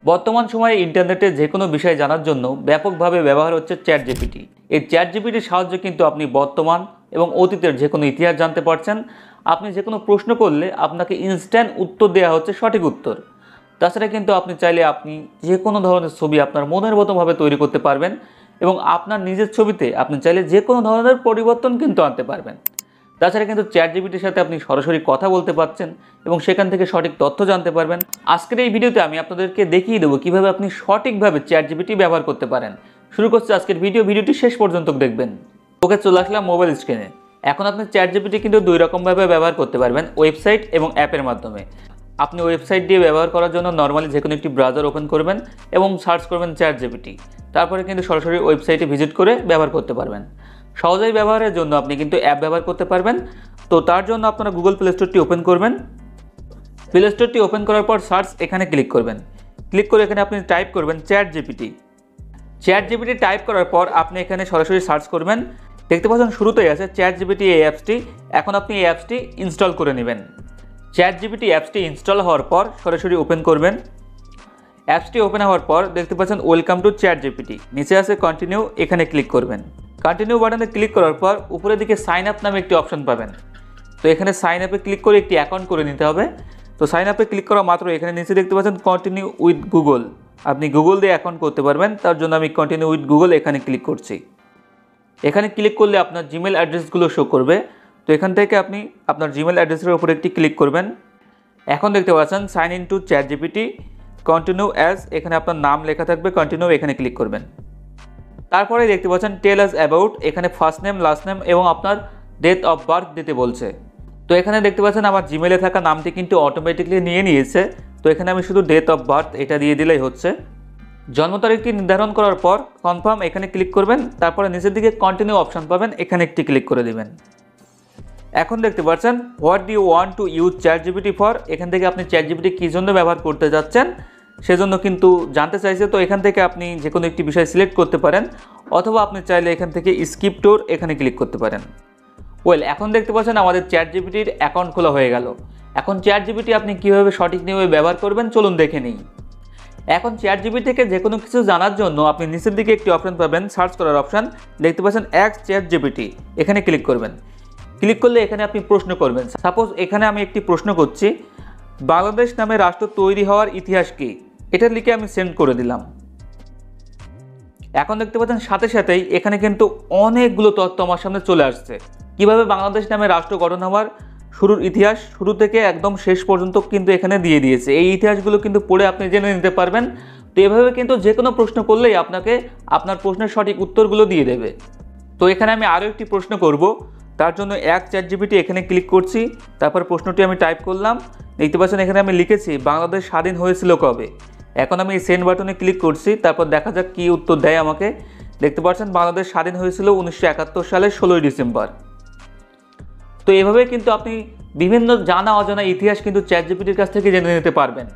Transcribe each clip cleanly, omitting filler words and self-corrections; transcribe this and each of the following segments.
বর্তমান সময়ে ইন্টারনেটে যে কোনো বিষয় জানার জন্য ব্যাপকভাবে ব্যবহার হচ্ছে চ্যাট জিপিটি। এই চ্যাট জিপিটির সাহায্যে কিন্তু আপনি বর্তমান এবং অতীতের যে কোনো ইতিহাস জানতে পারছেন। আপনি যে কোনো প্রশ্ন করলে আপনাকে ইনস্ট্যান্ট উত্তর দেওয়া হচ্ছে সঠিক উত্তর। তাছাড়া কিন্তু আপনি চাইলে আপনি যে কোনো ধরনের ছবি আপনার মনের মতোভাবে তৈরি করতে পারবেন এবং আপনার নিজের ছবিতে আপনি চাইলে যে কোনো ধরনের পরিবর্তন কিন্তু আনতে পারবেন। তাছাড়া কিন্তু চ্যাট জিপিটির সাথে আপনি সরাসরি কথা বলতে পারছেন এবং সেখান থেকে সঠিক তথ্য জানতে পারবেন। আজকের এই ভিডিওতে আমি আপনাদেরকে দেখিয়ে দেবো কীভাবে আপনি সঠিকভাবে চ্যাট জিপিটি ব্যবহার করতে পারেন। শুরু করছি আজকের ভিডিওটি শেষ পর্যন্ত দেখবেন। ওকে, চলে আসলাম মোবাইল স্ক্রিনে। এখন আপনি চ্যাট জিপিটি কিন্তু দুই রকমভাবে ব্যবহার করতে পারবেন, ওয়েবসাইট এবং অ্যাপের মাধ্যমে। আপনি ওয়েবসাইট দিয়ে ব্যবহার করার জন্য নর্মালি যে কোনো একটি ব্রাউজার ওপেন করবেন এবং সার্চ করবেন চ্যাট জিপিটি। তারপরে কিন্তু সরাসরি ওয়েবসাইটে ভিজিট করে ব্যবহার করতে পারবেন। সহজেই ব্যবহারের জন্য আপনি কিন্তু অ্যাপ ব্যবহার করতে পারবেন। তো তার জন্য আপনারা গুগল প্লে স্টোরটি ওপেন করবেন। প্লে স্টোরটি ওপেন করার পর সার্চ এখানে ক্লিক করবেন। ক্লিক করে এখানে আপনি টাইপ করবেন chat GPT. Chat GPT type করার পর আপনি এখানে সরাসরি সার্চ করবেন। দেখতে পাচ্ছেন শুরুতেই আছে চ্যাট জিপিটি এই অ্যাপসটি। এখন আপনি এই অ্যাপসটি ইনস্টল করে নেবেন। চ্যাট জিপিটি অ্যাপসটি ইনস্টল হওয়ার পর সরাসরি ওপেন করবেন। অ্যাপসটি ওপেন হওয়ার পর দেখতে পাচ্ছেন ওয়েলকাম টু চ্যাট জিপিটি, নিচে আছে কন্টিনিউ, এখানে ক্লিক করবেন। কন্টিনিউ বাটনে ক্লিক করার পর উপরের দিকে সাইন আপ নামে একটি অপশন পাবেন। তো এখানে সাইন আপে ক্লিক করে একটি অ্যাকাউন্ট করে নিতে হবে। তো সাইন আপে ক্লিক করা মাত্র এখানে নিচে দেখতে পাচ্ছেন কন্টিনিউ উইথ গুগল। আপনি গুগল দিয়ে অ্যাকাউন্ট করতে পারবেন, তার জন্য আমি কন্টিনিউ উইথ গুগল এখানে ক্লিক করছি। এখানে ক্লিক করলে আপনার জিমেল অ্যাড্রেসগুলো শো করবে। তো এখান থেকে আপনি আপনার জিমেল অ্যাড্রেসের উপরে একটি ক্লিক করবেন। এখন দেখতে পাচ্ছেন sign in to chat GPT, continue as, এখানে আপনার নাম লেখা থাকবে, কন্টিনিউ এখানে ক্লিক করবেন। তারপরে দেখতে পাচ্ছেন টেল আস অ্যাবাউট, এখানে ফার্স্ট নেম, লাস্ট নেম এবং আপনার ডেট অফ বার্থ দিতে বলছে। তো এখানে দেখতে পাচ্ছেন আমার জিমেলে থাকা নামটি কিন্তু অটোমেটিকলি নিয়েছে। তো এখানে আমি শুধু ডেট অফ বার্থ এটা দিয়ে দিলেই হচ্ছে। জন্ম তারিখটি নির্ধারণ করার পর কনফার্ম এখানে ক্লিক করবেন। তারপরে নিচের দিকে কন্টিনিউ অপশন পাবেন, এখানে একটি ক্লিক করে দেবেন। এখন দেখতে পাচ্ছেন what do you want to use chat GPT for, এখান থেকে আপনি চ্যাট জিপিটি কী জন্য ব্যবহার করতে যাচ্ছেন সেজন্য কিন্তু জানতে চাইছে। তো এখান থেকে আপনি যে কোনো একটি বিষয় সিলেক্ট করতে পারেন, অথবা আপনি চাইলে এখান থেকে স্কিপ টুর এখানে ক্লিক করতে পারেন। এখন দেখতে পাচ্ছেন আমাদের চ্যাট জিপিটির অ্যাকাউন্ট খোলা হয়ে গেল। এখন চ্যাট জিপিটি আপনি কীভাবে সঠিক নিয়মে ব্যবহার করবেন চলুন দেখে নিই। এখন চ্যাট জিপিটি থেকে যে কোনো কিছু জানার জন্য আপনি নিচের দিকে একটি অপশন পাবেন, সার্চ করার অপশন, দেখতে পাচ্ছেন অ্যাস্ক চ্যাট জিপিটি, এখানে ক্লিক করবেন। ক্লিক করলে এখানে আপনি প্রশ্ন করবেন। সাপোজ এখানে আমি একটি প্রশ্ন করছি, বাংলাদেশ নামে রাষ্ট্র তৈরি হওয়ার ইতিহাস কী, এটা লিখে আমি সেন্ড করে দিলাম। এখন দেখতে পাচ্ছেন সাথে সাথেই এখানে কিন্তু অনেকগুলো তথ্য আমার সামনে চলে আসছে। কিভাবে বাংলাদেশ নামে রাষ্ট্র গঠন হওয়ার শুরুর ইতিহাস, শুরু থেকে একদম শেষ পর্যন্ত কিন্তু এখানে দিয়ে দিয়েছে। এই ইতিহাসগুলো কিন্তু পড়ে আপনি জেনে নিতে পারবেন। তো এভাবে কিন্তু যে কোনো প্রশ্ন করলেই আপনাকে আপনার প্রশ্নের সঠিক উত্তরগুলো দিয়ে দেবে। তো এখানে আমি আরও একটি প্রশ্ন করব, তার জন্য এক চ্যাট জিপিটি এখানে ক্লিক করছি। তারপর প্রশ্নটি আমি টাইপ করলাম। দেখতে পাচ্ছেন এখানে আমি লিখেছি বাংলাদেশ স্বাধীন হয়েছিল কবে। এখন আমি সেন্ড বাটনে ক্লিক করছি। তারপর দেখা যাক কী উত্তর দেয় আমাকে। দেখতে পাচ্ছেন বাংলাদেশ স্বাধীন হয়েছিল 1971 সালের 16ই ডিসেম্বর। তো এভাবে কিন্তু আপনি বিভিন্ন জানা অজানা ইতিহাস কিন্তু চ্যাট জিপিটির কাছ থেকে জেনে নিতে পারবেন।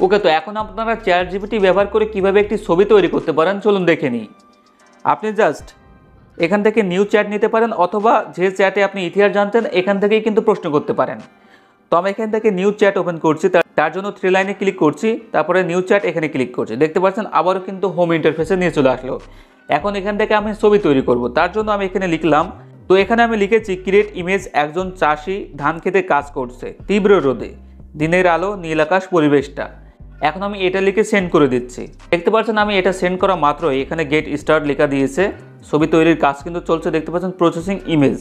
ওকে, তো এখন আপনারা চ্যাট জিপিটি ব্যবহার করে কিভাবে একটি ছবি তৈরি করতে পারেন চলুন দেখে নিই। আপনি জাস্ট এখান থেকে নিউ চ্যাট নিতে পারেন, অথবা যে চ্যাটে আপনি ইতিহাস জানতেন এখান থেকেই কিন্তু প্রশ্ন করতে পারেন। তো আমি এখান থেকে নিউ চ্যাট ওপেন করছি, তার জন্য 3 লাইনে ক্লিক করছি। তারপরে নিউ চ্যাট এখানে ক্লিক করছি। দেখতে পাচ্ছেন আবারও কিন্তু হোম ইন্টারফেসে নিয়ে চলে আসলো। এখন এখান থেকে আমি ছবি তৈরি করব, তার জন্য আমি এখানে লিখলাম। তো এখানে আমি লিখেছি ক্রিয়েট ইমেজ, একজন চাষি ধান খেতে কাজ করছে তীব্র রোদে, দিনের আলো, নীল আকাশ, পরিবেশটা। এখন আমি এটা লিখে সেন্ড করে দিচ্ছি। দেখতে পাচ্ছেন আমি এটা সেন্ড করা মাত্রই এখানে গেট স্টার্ট লেখা দিয়েছে। ছবি তৈরির কাজ কিন্তু চলছে। দেখতে পাচ্ছেন প্রসেসিং ইমেজ,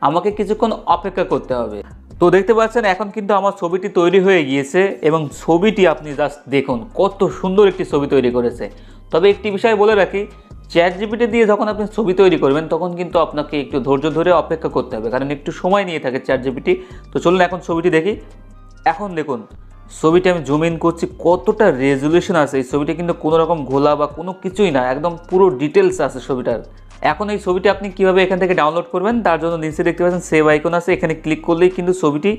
আমাকে কিছুক্ষণ অপেক্ষা করতে হবে। তো দেখতে পাচ্ছেন এখন কিন্তু আমার ছবিটি তৈরি হয়ে গিয়েছে এবং ছবিটি আপনি জাস্ট দেখুন কত সুন্দর একটি ছবি তৈরি করেছে। তবে একটি বিষয় বলে রাখি, চ্যাট জিপিটি দিয়ে যখন আপনি ছবি তৈরি করবেন তখন কিন্তু আপনাকে একটু ধৈর্য ধরে অপেক্ষা করতে হবে, কারণ একটু সময় নিয়ে থাকে চ্যাট জিপিটি। তো চলুন এখন ছবিটি দেখি। এখন দেখুন ছবিটি আমি জুম ইন করছি, কতটা রেজুলেশন আছে। এই ছবিটা কিন্তু কোনো রকম ঘোলা বা কোনো কিছুই না, একদম পুরো ডিটেলস আছে ছবিটার। এখন এই ছবিটি আপনি কীভাবে এখান থেকে ডাউনলোড করবেন তার জন্য নিচে দেখতে পাচ্ছেন সেভ আইকন আছে, এখানে ক্লিক করলেই কিন্তু ছবিটি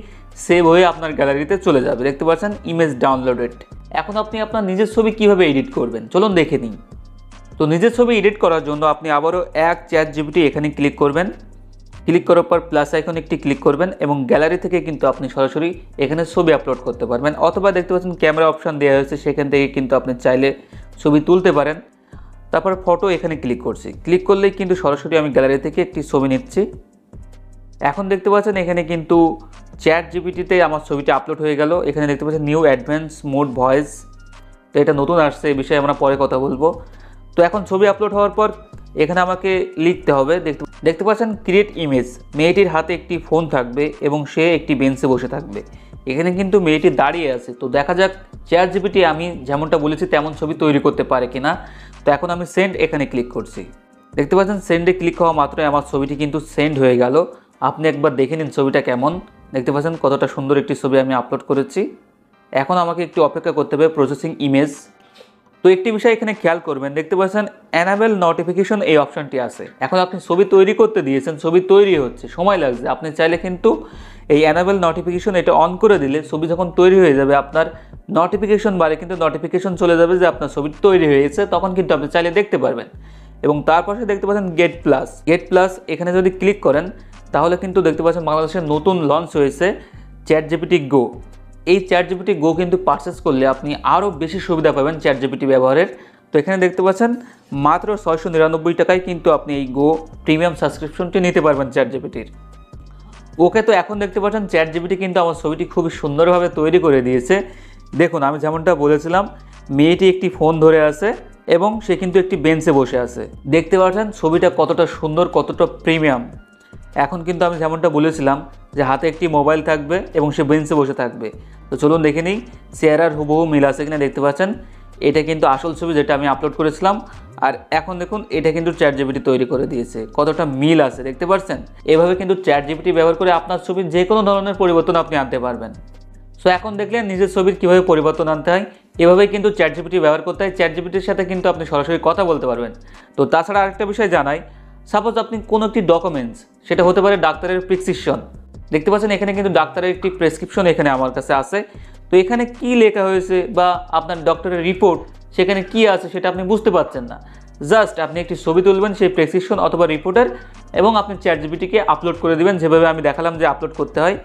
সেভ হয়ে আপনার গ্যালারিতে চলে যাবে। দেখতে পাচ্ছেন ইমেজ ডাউনলোডেড। এখন আপনি আপনার নিজের ছবি কীভাবে এডিট করবেন চলুন দেখে নিই। তো নিজের ছবি এডিট করার জন্য আপনি আবারও এক চ্যাট জিপিটি এখানে ক্লিক করবেন। ক্লিক করার পর প্লাস আইকন একটি ক্লিক করবেন এবং গ্যালারি থেকে কিন্তু আপনি সরাসরি এখানে ছবি আপলোড করতে পারবেন, অথবা দেখতে পাচ্ছেন ক্যামেরা অপশন দেওয়া হয়েছে, সেখান থেকে কিন্তু আপনি চাইলে ছবি তুলতে পারেন। তারপর ফটো এখানে ক্লিক করছি, ক্লিক করলেই কিন্তু সরাসরি আমি গ্যালারি থেকে একটি ছবি নিচ্ছি। এখন দেখতে পাচ্ছেন এখানে কিন্তু চ্যাট জিপিটিতে আমার ছবিটি আপলোড হয়ে গেল। এখানে দেখতে পাচ্ছেন নিউ অ্যাডভান্স মোড ভয়েস, তো এটা নতুন আসছে, এই বিষয়ে আমরা পরে কথা বলবো। তো এখন ছবি আপলোড হওয়ার পর এখানে আমাকে লিখতে হবে, দেখতে পাচ্ছেন ক্রিয়েট ইমেজ। মেয়েটির হাতে একটি ফোন থাকবে এবং সে একটি বেঞ্চে বসে থাকবে। এখানে কিন্তু মেয়েটি দাঁড়িয়ে আছে। তো দেখা যাক চ্যাট জিপিটি আমি যেমনটা বলেছি তেমন ছবি তৈরি করতে পারে কিনা। তো এখন আমি সেন্ড এখানে ক্লিক করছি, দেখতে পাচ্ছেন সেন্ডে ক্লিক হওয়া মাত্রই আমার ছবিটি কিন্তু সেন্ড হয়ে গেল। আপনি একবার দেখে নিন ছবিটা কেমন, দেখতে পাচ্ছেন কতটা সুন্দর একটি ছবি আমি আপলোড করেছি। এখন আমাকে একটু অপেক্ষা করতে হবে প্রসেসিং ইমেজ। তো একটি বিষয় এখানে খেয়াল করবেন, দেখতে পাচ্ছেন অ্যানাবেল নোটিফিকেশন এই অপশনটি আছে। এখন আপনি ছবি তৈরি করতে দিয়েছেন, ছবি তৈরি হচ্ছে, সময় লাগছে, আপনি চাইলে কিন্তু এই অ্যানাবেল নোটিফিকেশন এটা অন করে দিলে ছবি যখন তৈরি হয়ে যাবে আপনার নোটিফিকেশন বারে কিন্তু নোটিফিকেশন চলে যাবে যে আপনার ছবি তৈরি হয়ে গেছে, তখন কিন্তু আপনি চাইলে দেখতে পারবেন। এবং তার পাশে দেখতে পাচ্ছেন গেট প্লাস, এখানে যদি ক্লিক করেন তাহলে কিন্তু দেখতে পাচ্ছেন বাংলাদেশের নতুন লঞ্চ হয়েছে চ্যাট জিপিটি গো। এই চ্যাট জিপিটি গো কিন্তু পারচেস করলে আপনি আরও বেশি সুবিধা পাবেন চ্যাট জিপিটি ব্যবহারের। তো এখানে দেখতে পাচ্ছেন মাত্র 699 টাকায় কিন্তু আপনি এই গো প্রিমিয়াম সাবস্ক্রিপশনটি নিতে পারবেন চ্যাট জিপিটির। ওকে, তো এখন দেখতে পাচ্ছেন চ্যাট জিপিটি কিন্তু আমার ছবিটি খুবই সুন্দরভাবে তৈরি করে দিয়েছে। দেখুন আমি যেমনটা বলেছিলাম, মেয়েটি একটি ফোন ধরে আছে এবং সে কিন্তু একটি বেঞ্চে বসে আছে। দেখতে পাচ্ছেন ছবিটা কতটা সুন্দর, কতটা প্রিমিয়াম। এখন কিন্তু আমি যেমনটা বলেছিলাম যে হাতে একটি মোবাইল থাকবে এবং সে বেঞ্চে বসে থাকবে। তো চলুন দেখে নিই চেহারার হুবহু মিল আছে কিনা। দেখতে পাচ্ছেন এটা কিন্তু আসল ছবি যেটা আমি আপলোড করেছিলাম, আর এখন দেখুন এটা কিন্তু চ্যাট জিপিটি তৈরি করে দিয়েছে, কতটা মিল আছে দেখতে পাচ্ছেন। এভাবে কিন্তু চ্যাট জিপিটি ব্যবহার করে আপনার ছবির যে কোনো ধরনের পরিবর্তন আপনি আনতে পারবেন। সো এখন দেখলেন নিজের ছবির কীভাবে পরিবর্তন আনতে হয়, এভাবেই কিন্তু চ্যাট জিপিটি ব্যবহার করতে হয়। চ্যাট জিপিটির সাথে কিন্তু আপনি সরাসরি কথা বলতে পারবেন। তো তাছাড়া আরেকটা বিষয় জানাই, সাপোজ আপনি কোনো একটি ডকুমেন্টস, সেটা হতে পারে ডাক্তারের প্রেসক্রিপশন, দেখতে পাচ্ছেন এখানে কিন্তু ডাক্তারের একটি প্রেসক্রিপশন এখানে আমার কাছে আছে। তো এখানে কি লেখা হয়েছে বা আপনার ডক্টরের রিপোর্ট সেখানে কি আছে সেটা আপনি বুঝতে পারছেন না, জাস্ট আপনি একটি ছবি তুলবেন সেই প্রেসক্রিপশন অথবা রিপোর্টের এবং আপনি চ্যাট জিপিটিকে আপলোড করে দেবেন যেভাবে আমি দেখালাম যে আপলোড করতে হয়।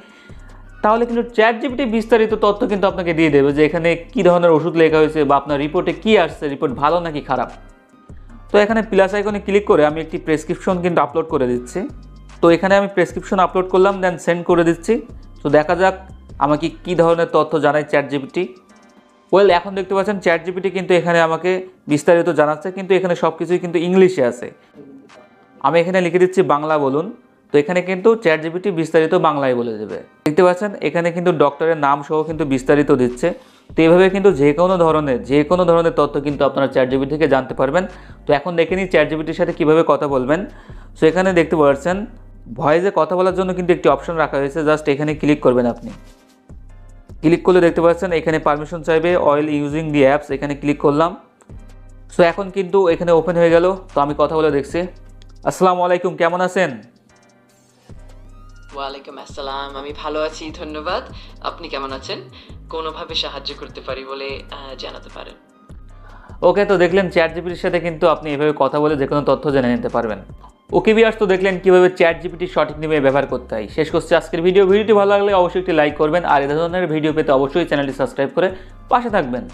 তাহলে কিন্তু চ্যাট জিপিটি বিস্তারিত তথ্য কিন্তু আপনাকে দিয়ে দেবে যে এখানে কী ধরনের ওষুধ লেখা হয়েছে বা আপনার রিপোর্টে কী আসছে, রিপোর্ট ভালো নাকি খারাপ। তো এখানে প্লাস আইকনে ক্লিক করে আমি একটি প্রেসক্রিপশন কিন্তু আপলোড করে দিচ্ছি। তো এখানে আমি প্রেসক্রিপশন আপলোড করলাম, দেন সেন্ড করে দিচ্ছি। তো দেখা যাক আমাকে কী ধরনের তথ্য জানায় চ্যাট জিপিটি। এখন দেখতে পাচ্ছেন চ্যাট জিপিটি কিন্তু এখানে আমাকে বিস্তারিত জানাচ্ছে, কিন্তু এখানে সব কিছুই কিন্তু ইংলিশে আছে। আমি এখানে লিখে দিচ্ছি বাংলা বলুন। তো এখানে কিন্তু চ্যাট জিপিটি বিস্তারিত বাংলায় বলে দেবে। দেখতে পাচ্ছেন এখানে কিন্তু ডক্টরের নাম সহ কিন্তু বিস্তারিত দিচ্ছে। তো এইভাবে কিন্তু যে কোনো ধরনের তথ্য কিন্তু আপনারা চ্যাট জিপিটি থেকে জানতে পারবেন। তো এখন দেখে নিই চ্যাট জিপিটির সাথে কীভাবে কথা বলবেন। সো এখানে দেখতে পাচ্ছেন ভয়েসে কথা বলার জন্য কিন্তু একটি অপশন রাখা হয়েছে, জাস্ট এখানে ক্লিক করবেন। আপনি ক্লিক করলে দেখতে পাচ্ছেন এখানে পারমিশন চাইবে, অয়েল ইউজিং দি অ্যাপস, এখানে ক্লিক করলাম। সো এখন কিন্তু এখানে ওপেন হয়ে গেল। তো আমি কথা বলে দেখছি। আসসালামু আলাইকুম, কেমন আছেন? ওয়ালাইকুম আসসালাম, আমি ভালো আছি, ধন্যবাদ। আপনি কেমন আছেন? কোনোভাবে সাহায্য করতে পারি বলে জানাতে পারেন। ওকে, তো দেখলেন চ্যাট জিপিটির সাথে কিন্তু আপনি এভাবে কথা বলে যে কোনো তথ্য জেনে নিতে পারবেন। ওকে ভিউয়ার্স, তো দেখলেন কীভাবে চ্যাট জিপিটি সঠিক নিয়মে ব্যবহার করতে হয়। শেষ করছি আজকের ভিডিওটি ভালো লাগলে অবশ্যই একটি লাইক করবেন, আর এ ধরনের ভিডিও পেতে অবশ্যই চ্যানেলটি সাবস্ক্রাইব করে পাশে থাকবেন।